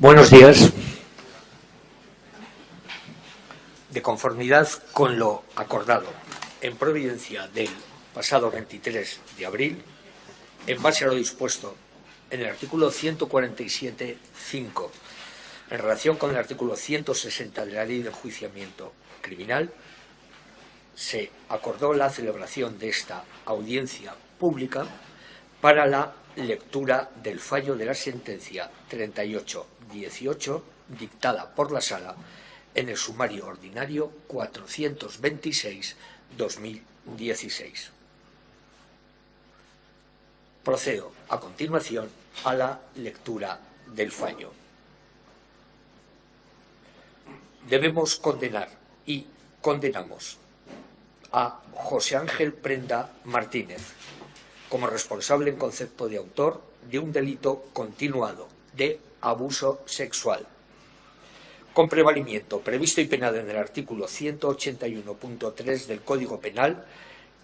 Buenos días. De conformidad con lo acordado en providencia del pasado 23 de abril, en base a lo dispuesto en el artículo 147.5, en relación con el artículo 160 de la Ley de Enjuiciamiento Criminal, se acordó la celebración de esta audiencia pública para la lectura del fallo de la sentencia 3818 dictada por la Sala en el sumario ordinario 426/2016. Procedo a continuación a la lectura del fallo. Debemos condenar y condenamos a José Ángel Prenda Martínez como responsable en concepto de autor de un delito continuado de abuso sexual, con prevalimiento previsto y penado en el artículo 181.3 del Código Penal,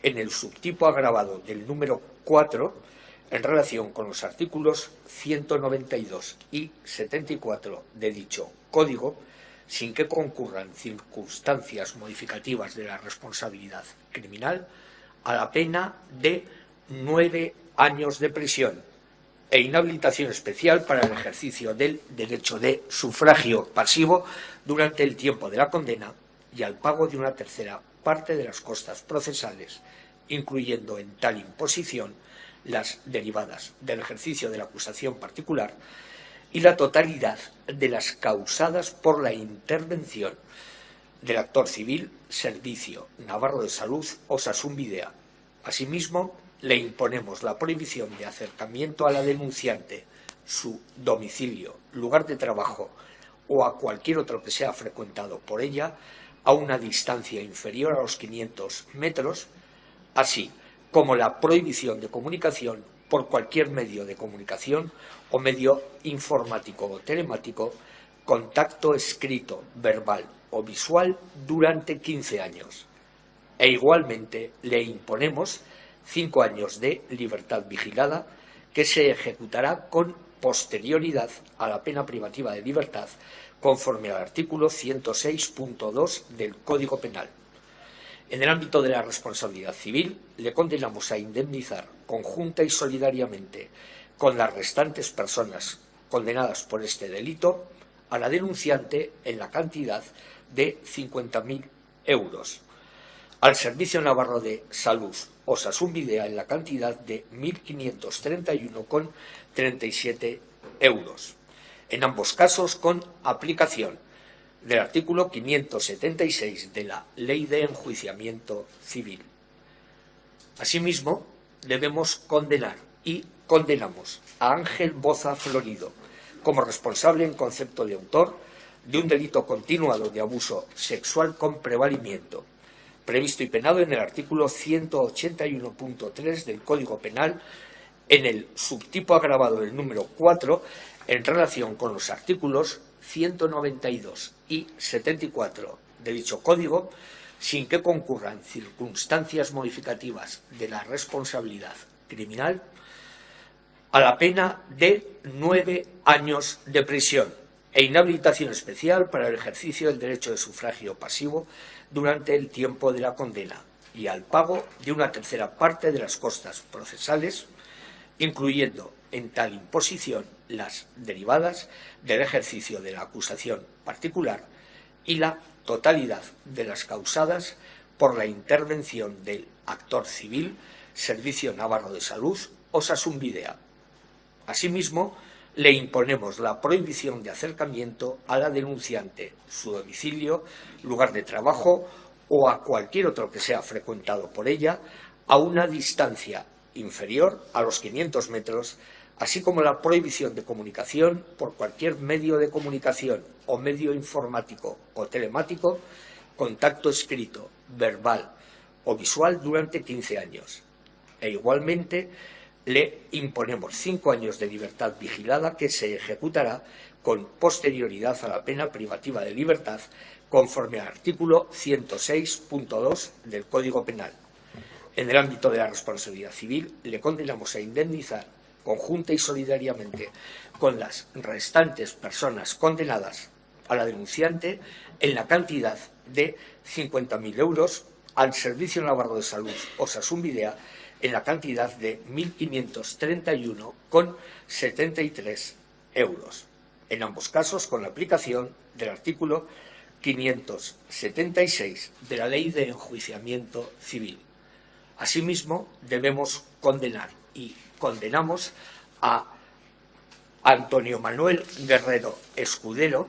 en el subtipo agravado del número 4, en relación con los artículos 192 y 74 de dicho Código, sin que concurran circunstancias modificativas de la responsabilidad criminal, a la pena de 9 años de prisión e inhabilitación especial para el ejercicio del derecho de sufragio pasivo durante el tiempo de la condena y al pago de una tercera parte de las costas procesales, incluyendo en tal imposición las derivadas del ejercicio de la acusación particular y la totalidad de las causadas por la intervención del actor civil Servicio Navarro de Salud Osasun Bidea. Asimismo, le imponemos la prohibición de acercamiento a la denunciante, su domicilio, lugar de trabajo o a cualquier otro que sea frecuentado por ella a una distancia inferior a los 500 metros, así como la prohibición de comunicación por cualquier medio de comunicación o medio informático o telemático, contacto escrito, verbal o visual durante 15 años. E igualmente le imponemos 5 años de libertad vigilada que se ejecutará con posterioridad a la pena privativa de libertad conforme al artículo 106.2 del Código Penal. En el ámbito de la responsabilidad civil, le condenamos a indemnizar conjunta y solidariamente con las restantes personas condenadas por este delito a la denunciante en la cantidad de 50.000 euros, al Servicio Navarro de Salud Osasun Bidea en la cantidad de 1.531,37 euros, en ambos casos con aplicación del artículo 576 de la Ley de Enjuiciamiento Civil. Asimismo, debemos condenar y condenamos a Ángel Boza Florido como responsable en concepto de autor de un delito continuado de abuso sexual con prevalimiento, previsto y penado en el artículo 181.3 del Código Penal, en el subtipo agravado del número 4, en relación con los artículos 192 y 74 de dicho Código, sin que concurran circunstancias modificativas de la responsabilidad criminal, a la pena de 9 años de prisión e inhabilitación especial para el ejercicio del derecho de sufragio pasivo durante el tiempo de la condena y al pago de una tercera parte de las costas procesales, incluyendo en tal imposición las derivadas del ejercicio de la acusación particular y la totalidad de las causadas por la intervención del actor civil Servicio Navarro de Salud Osasun Bidea. Asimismo, le imponemos la prohibición de acercamiento a la denunciante, su domicilio, lugar de trabajo o a cualquier otro que sea frecuentado por ella a una distancia inferior a los 500 metros, así como la prohibición de comunicación por cualquier medio de comunicación o medio informático o telemático, contacto escrito, verbal o visual durante 15 años. E igualmente, le imponemos 5 años de libertad vigilada que se ejecutará con posterioridad a la pena privativa de libertad conforme al artículo 106.2 del Código Penal. En el ámbito de la responsabilidad civil, le condenamos a indemnizar conjunta y solidariamente con las restantes personas condenadas a la denunciante en la cantidad de 50.000 euros, al Servicio Navarro de Salud Osasun Bidea en la cantidad de 1.531,73 euros. En ambos casos, con la aplicación del artículo 576 de la Ley de Enjuiciamiento Civil. Asimismo, debemos condenar y condenamos a Antonio Manuel Guerrero Escudero,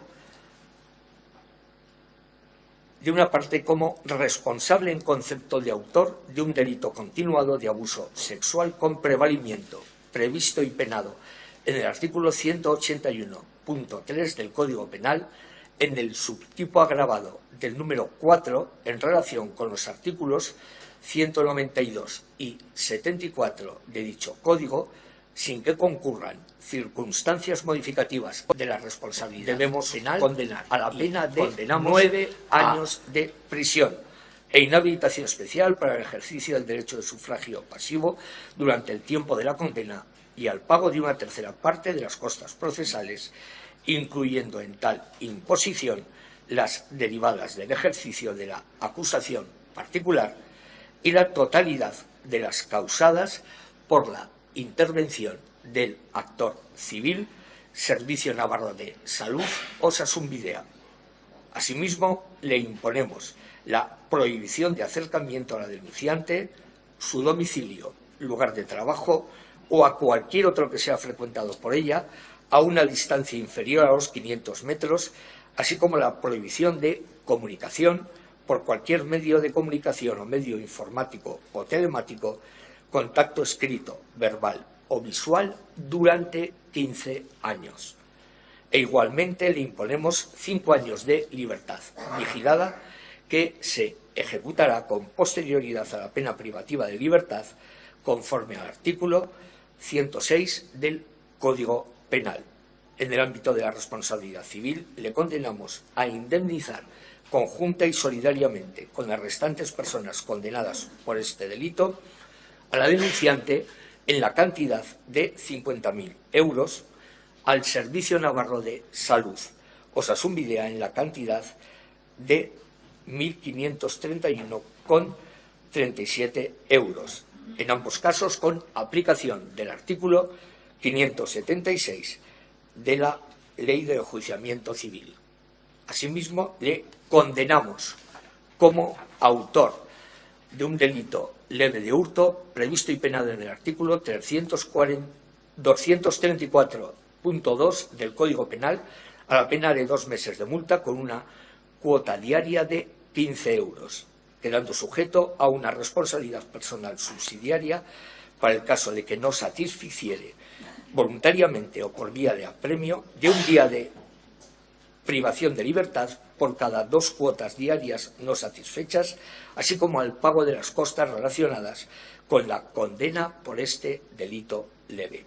de una parte como responsable en concepto de autor de un delito continuado de abuso sexual con prevalimiento, previsto y penado en el artículo 181.3 del Código Penal, en el subtipo agravado del número 4 en relación con los artículos 192 y 74 de dicho código, sin que concurran circunstancias modificativas de la responsabilidad. Debemos condenar a la pena de 9 años de prisión e inhabilitación especial para el ejercicio del derecho de sufragio pasivo durante el tiempo de la condena y al pago de una tercera parte de las costas procesales, incluyendo en tal imposición las derivadas del ejercicio de la acusación particular y la totalidad de las causadas por la intervención del actor civil, Servicio Navarro de Salud Osasun Bidea. Asimismo, le imponemos la prohibición de acercamiento a la denunciante, su domicilio, lugar de trabajo o a cualquier otro que sea frecuentado por ella a una distancia inferior a los 500 metros, así como la prohibición de comunicación por cualquier medio de comunicación o medio informático o telemático, contacto escrito, verbal o visual durante 15 años. E igualmente le imponemos 5 años de libertad vigilada que se ejecutará con posterioridad a la pena privativa de libertad conforme al artículo 106 del Código Penal. En el ámbito de la responsabilidad civil le condenamos a indemnizar conjunta y solidariamente con las restantes personas condenadas por este delito a la denunciante en la cantidad de 50.000 euros, al Servicio Navarro de Salud Osasun Bidea en la cantidad de 1.531,37 euros, en ambos casos con aplicación del artículo 576 de la Ley de Enjuiciamiento Civil. Asimismo, le condenamos como autor de un delito leve de hurto previsto y penado en el artículo 234.2 del Código Penal a la pena de 2 meses de multa con una cuota diaria de 15 euros, quedando sujeto a una responsabilidad personal subsidiaria para el caso de que no satisficiere voluntariamente o por vía de apremio de un día de privación de libertad por cada 2 cuotas diarias no satisfechas, así como al pago de las costas relacionadas con la condena por este delito leve.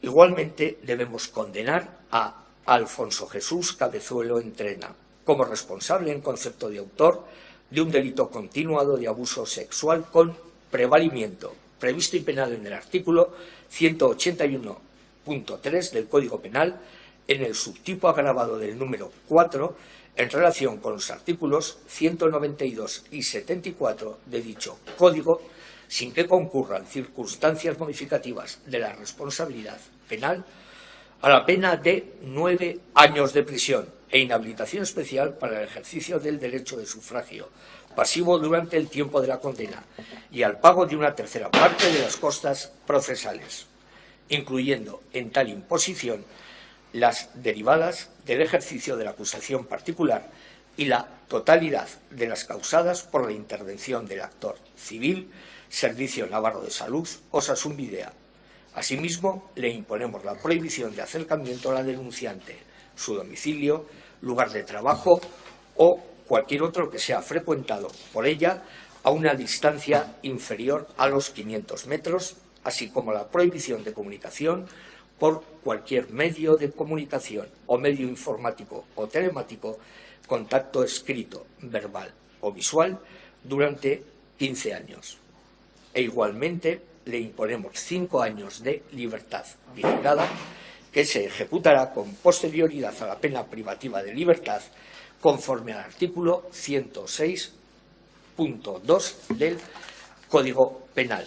Igualmente debemos condenar a Alfonso Jesús Cabezuelo Entrena como responsable en concepto de autor de un delito continuado de abuso sexual con prevalimiento, previsto y penado en el artículo 181.3 del Código Penal, en el subtipo agravado del número 4, en relación con los artículos 192 y 74 de dicho Código, sin que concurran circunstancias modificativas de la responsabilidad penal, a la pena de 9 años de prisión e inhabilitación especial para el ejercicio del derecho de sufragio pasivo durante el tiempo de la condena y al pago de una tercera parte de las costas procesales, incluyendo en tal imposición las derivadas del ejercicio de la acusación particular y la totalidad de las causadas por la intervención del actor civil, Servicio Navarro de Salud Osasun Bidea. Asimismo, le imponemos la prohibición de acercamiento a la denunciante, su domicilio, lugar de trabajo o cualquier otro que sea frecuentado por ella a una distancia inferior a los 500 metros, así como la prohibición de comunicación por cualquier medio de comunicación o medio informático o telemático, contacto escrito, verbal o visual durante 15 años. E igualmente le imponemos 5 años de libertad vigilada, que se ejecutará con posterioridad a la pena privativa de libertad, conforme al artículo 106.2 del Código Penal.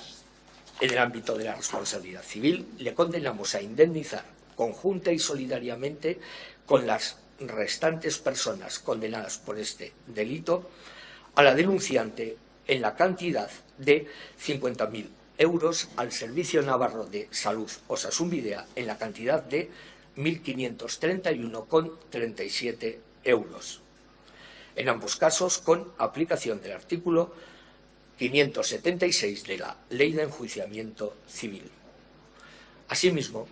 En el ámbito de la responsabilidad civil, le condenamos a indemnizar conjunta y solidariamente con las restantes personas condenadas por este delito a la denunciante en la cantidad de 50.000 euros, al Servicio Navarro de Salud Osasun Bidea en la cantidad de 1.531,37 euros. En ambos casos, con aplicación del artículo 576 de la Ley de Enjuiciamiento Civil. Asimismo,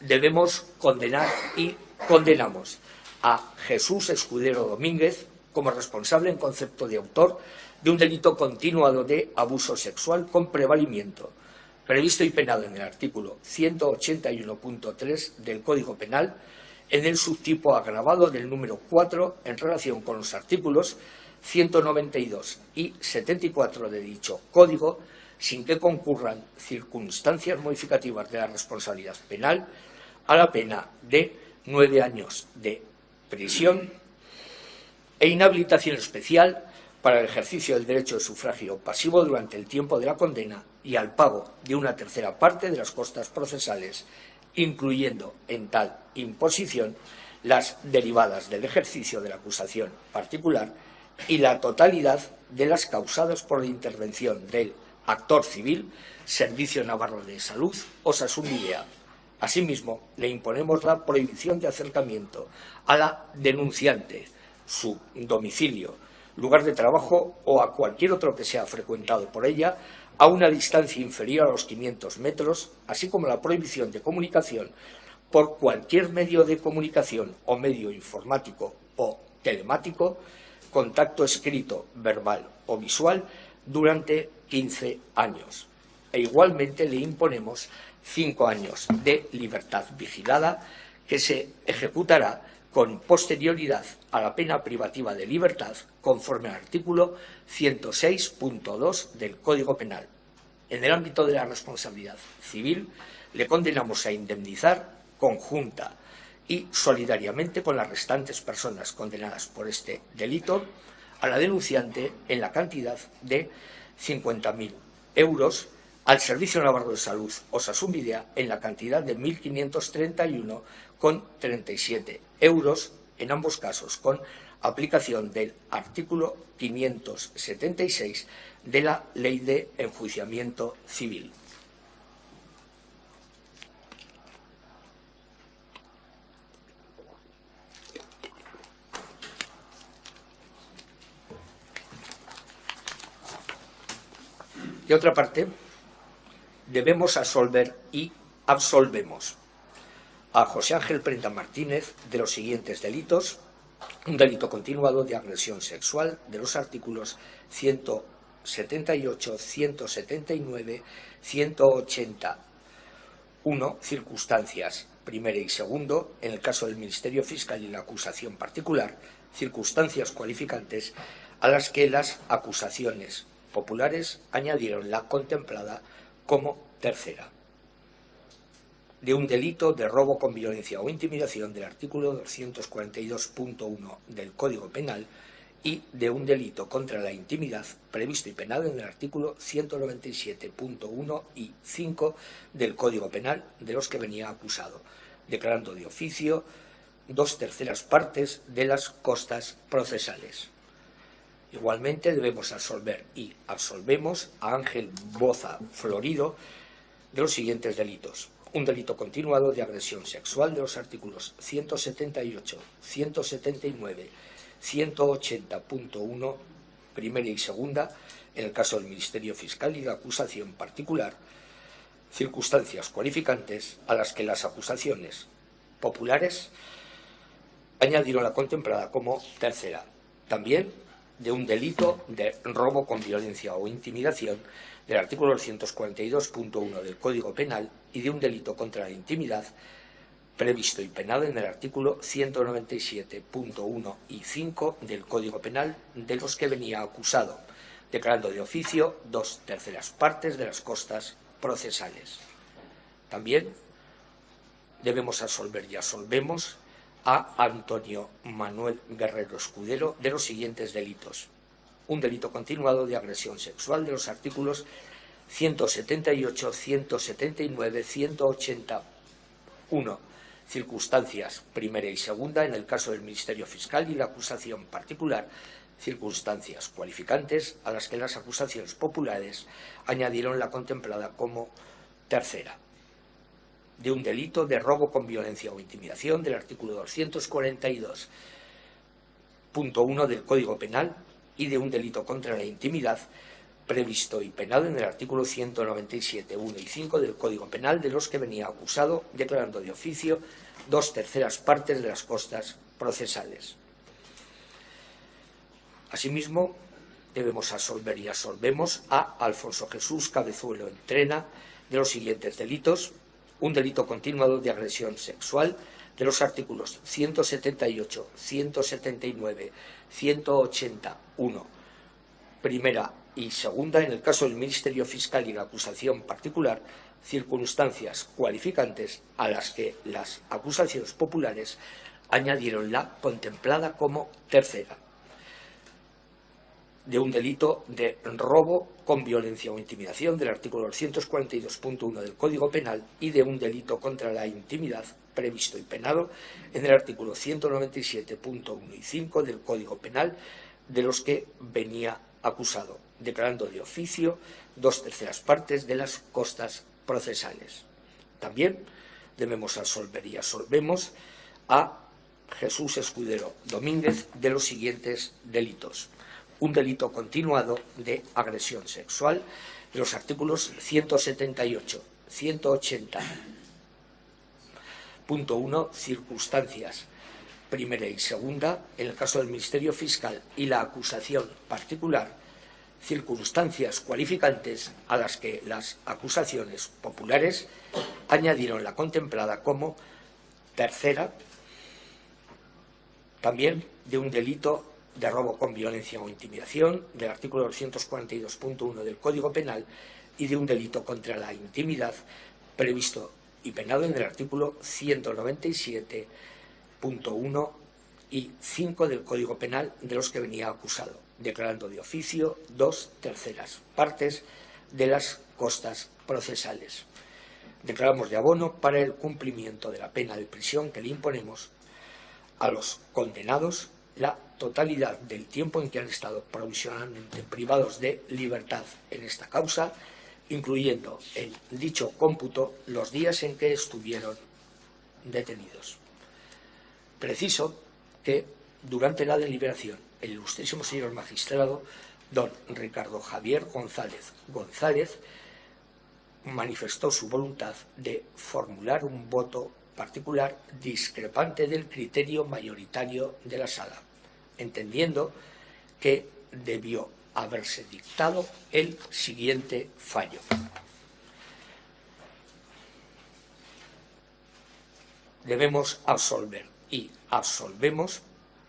debemos condenar y condenamos a Jesús Escudero Domínguez como responsable en concepto de autor de un delito continuado de abuso sexual con prevalimiento, previsto y penado en el artículo 181.3 del Código Penal, en el subtipo agravado del número 4 en relación con los artículos 192 y 74 de dicho Código, sin que concurran circunstancias modificativas de la responsabilidad penal, a la pena de 9 años de prisión e inhabilitación especial para el ejercicio del derecho de sufragio pasivo durante el tiempo de la condena y al pago de una tercera parte de las costas procesales, incluyendo en tal imposición las derivadas del ejercicio de la acusación particular y la totalidad de las causadas por la intervención del actor civil, Servicio Navarro de Salud Osasun Bidea. Asimismo, le imponemos la prohibición de acercamiento a la denunciante, su domicilio, lugar de trabajo o a cualquier otro que sea frecuentado por ella a una distancia inferior a los 500 metros, así como la prohibición de comunicación por cualquier medio de comunicación o medio informático o telemático, contacto escrito, verbal o visual durante 15 años. E igualmente le imponemos 5 años de libertad vigilada que se ejecutará con posterioridad a la pena privativa de libertad conforme al artículo 106.2 del Código Penal. En el ámbito de la responsabilidad civil, le condenamos a indemnizar conjunta y solidariamente con las restantes personas condenadas por este delito a la denunciante en la cantidad de 50.000 euros, al Servicio Navarro de Salud Osasun Bidea en la cantidad de 1.531,37 euros, en ambos casos con aplicación del artículo 576 de la Ley de Enjuiciamiento Civil. De otra parte, debemos absolver y absolvemos a José Ángel Prenda Martínez de los siguientes delitos: un delito continuado de agresión sexual de los artículos 178, 179, 181, circunstancias primera y segundo, en el caso del Ministerio Fiscal y la acusación particular, circunstancias cualificantes a las que las acusaciones populares añadieron la contemplada como tercera, de un delito de robo con violencia o intimidación del artículo 242.1 del Código Penal y de un delito contra la intimidad previsto y penado en el artículo 197.1 y 5 del Código Penal, de los que venía acusado, declarando de oficio 2/3 partes de las costas procesales. Igualmente debemos absolver y absolvemos a Ángel Boza Florido de los siguientes delitos: un delito continuado de agresión sexual de los artículos 178, 179, 180.1, primera y segunda, en el caso del Ministerio Fiscal y la acusación particular, circunstancias cualificantes a las que las acusaciones populares añadieron la contemplada como tercera. También de un delito de robo con violencia o intimidación del artículo 242.1 del Código Penal y de un delito contra la intimidad previsto y penado en el artículo 197.1 y 5 del Código Penal, de los que venía acusado, declarando de oficio 2/3 partes de las costas procesales. También debemos absolver y absolvemos a Antonio Manuel Guerrero Escudero de los siguientes delitos. Un delito continuado de agresión sexual de los artículos 178, 179, 181, circunstancias primera y segunda en el caso del Ministerio Fiscal y la acusación particular, circunstancias cualificantes a las que las acusaciones populares añadieron la contemplada como tercera. De un delito de robo con violencia o intimidación del artículo 242.1 del Código Penal y de un delito contra la intimidad previsto y penado en el artículo 197.1 y 5 del Código Penal, de los que venía acusado, declarando de oficio 2/3 partes de las costas procesales. Asimismo, debemos absolver y absolvemos a Alfonso Jesús Cabezuelo Entrena de los siguientes delitos. Un delito continuado de agresión sexual de los artículos 178, 179, 181, primera y segunda en el caso del Ministerio Fiscal y la acusación particular, circunstancias cualificantes a las que las acusaciones populares añadieron la contemplada como tercera. De un delito de robo con violencia o intimidación del artículo 242.1 del Código Penal y de un delito contra la intimidad previsto y penado en el artículo 197.1 y 5 del Código Penal, de los que venía acusado, declarando de oficio 2/3 partes de las costas procesales. También debemos absolver y absolvemos a Jesús Escudero Domínguez de los siguientes delitos. Un delito continuado de agresión sexual de los artículos 178, 180.1, circunstancias primera y segunda en el caso del Ministerio Fiscal y la acusación particular, circunstancias cualificantes a las que las acusaciones populares añadieron la contemplada como tercera. También de un delito de robo con violencia o intimidación del artículo 242.1 del Código Penal y de un delito contra la intimidad previsto y penado en el artículo 197.1 y 5 del Código Penal, de los que venía acusado, declarando de oficio 2/3 partes de las costas procesales. Declaramos de abono para el cumplimiento de la pena de prisión que le imponemos a los condenados la totalidad del tiempo en que han estado provisionalmente privados de libertad en esta causa, incluyendo en dicho cómputo los días en que estuvieron detenidos. Preciso que durante la deliberación el ilustrísimo señor magistrado don Ricardo Javier González manifestó su voluntad de formular un voto particular discrepante del criterio mayoritario de la Sala, entendiendo que debió haberse dictado el siguiente fallo. Debemos absolver y absolvemos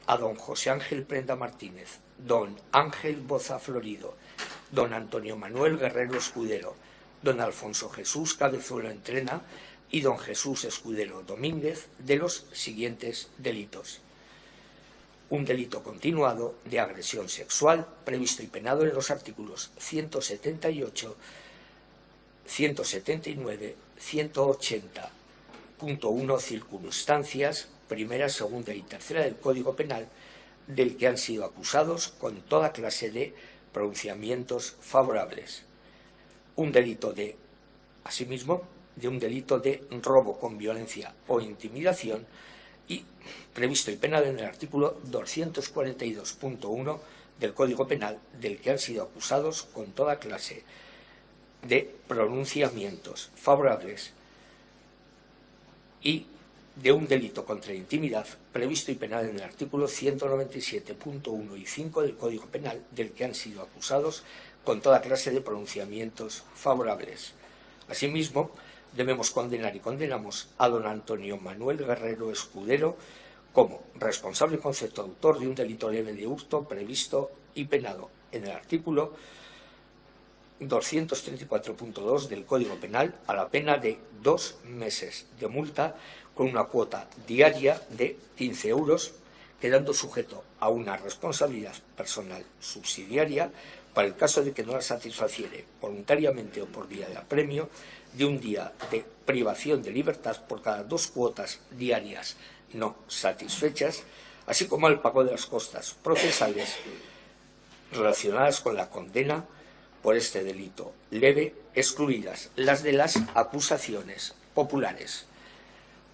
a don José Ángel Prenda Martínez, don Ángel Boza Florido, don Antonio Manuel Guerrero Escudero, don Alfonso Jesús Cabezuelo Entrena y don Jesús Escudero Domínguez de los siguientes delitos. Un delito continuado de agresión sexual previsto y penado en los artículos 178, 179, 180.1, circunstancias primera, segunda y tercera del Código Penal, del que han sido acusados con toda clase de pronunciamientos favorables. Un delito de, asimismo, de un delito de robo con violencia o intimidación y previsto y penado en el artículo 242.1 del Código Penal, del que han sido acusados con toda clase de pronunciamientos favorables, y de un delito contra la intimidad previsto y penado en el artículo 197.1 y 5 del Código Penal, del que han sido acusados con toda clase de pronunciamientos favorables. Asimismo, debemos condenar y condenamos a don Antonio Manuel Guerrero Escudero como responsable concepto autor de un delito leve de hurto previsto y penado en el artículo 234.2 del Código Penal a la pena de 2 meses de multa con una cuota diaria de 15 euros, quedando sujeto a una responsabilidad personal subsidiaria para el caso de que no la satisfaciere voluntariamente o por vía de apremio, de un día de privación de libertad por cada 2 cuotas diarias no satisfechas, así como al pago de las costas procesales relacionadas con la condena por este delito leve, excluidas las de las acusaciones populares.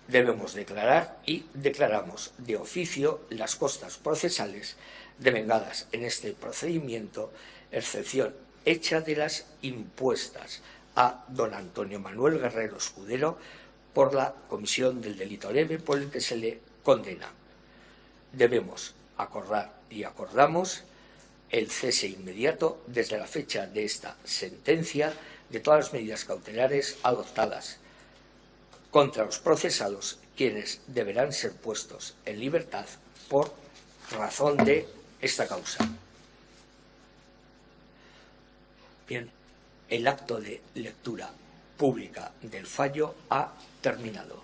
Debemos declarar y declaramos de oficio las costas procesales devengadas en este procedimiento, excepción hecha de las impuestas a don Antonio Manuel Guerrero Escudero por la comisión del delito leve por el que se le condena. Debemos acordar y acordamos el cese inmediato desde la fecha de esta sentencia de todas las medidas cautelares adoptadas contra los procesados, quienes deberán ser puestos en libertad por razón de esta causa. Bien, el acto de lectura pública del fallo ha terminado.